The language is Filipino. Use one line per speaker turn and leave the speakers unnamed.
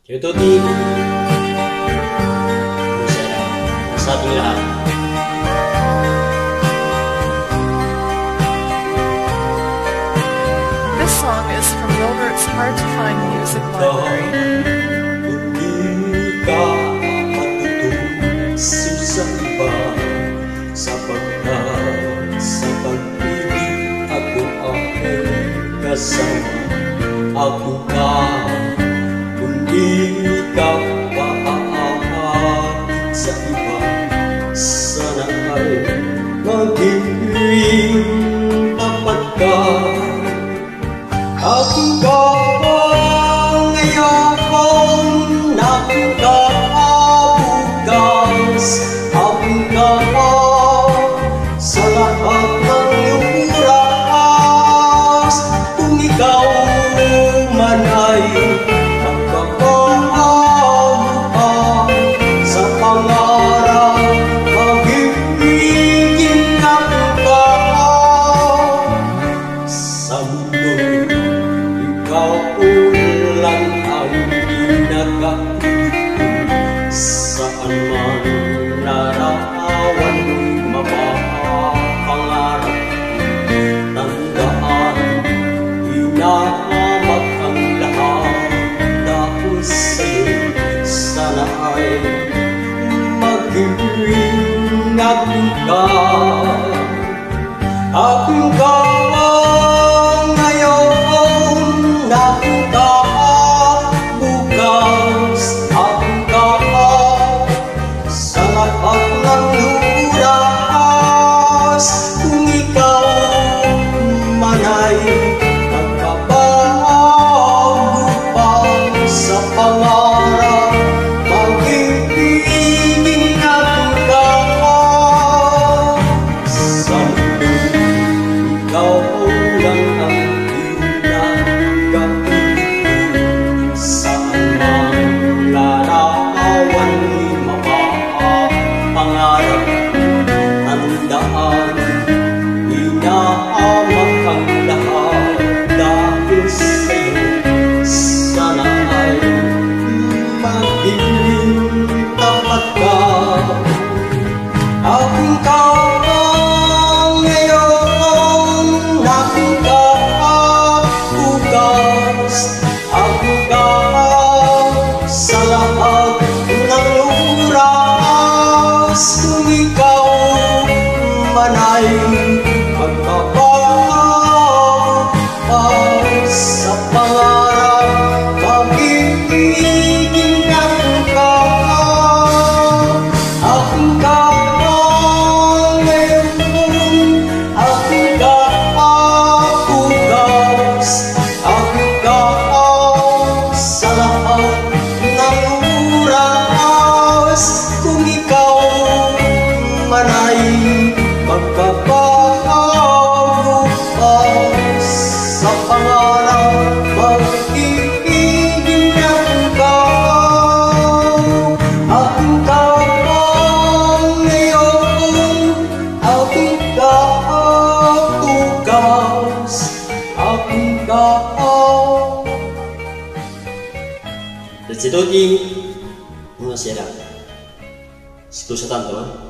Tututi sa ating lahat.
This song is from Wilbert's Hard to Find Music Library.
Hindi ka matutunan sa iba, sapagkat sa pag-ibig ako ang kasama. Ako ka, kundi ikaw paaaakit sa iba. Sana ay magiging tapat ka. Ako ka ngayon nakakabukas. Ako ka sa lahat ng oras. Kung ikaw man ay magpapahabukan sa pangarap, magiging ako ka sa mundo. Ikaw ulan ang pinaka-ibig, saan man narawan mapapangarap. Tandaan, hinahamak ang lahat dahil sa'yo. Sana ay magiging ako ka. Ako ka ngayon, ako ka bukas. Ako ka sa lahat ng oras. Kung ikaw man ay magpapabago pa sa pangarap, magiging ako ka sa mundo. Ikaw lang ang pinaka-ibig, saan man larawan mapapangarap. Tandaan, hinahamak ang lahat dahil sa'yo. Sana ay magiging tapat ka. Ako ka ngayon, ako ka bukas. Ako ka sa lahat ng oras. Kung ikaw man ay magpapahabukas sa pangarap, magiging ako ka. Ako ka ngayon, ako ka bukas. Ako ka sa lahat ng oras. Kung ikaw man ay magpapahabukas sa pangarap, magiging ako ka. Ako ka ngayon, ako ka bukas. Ako ka. Restituti una sera, scusa tanto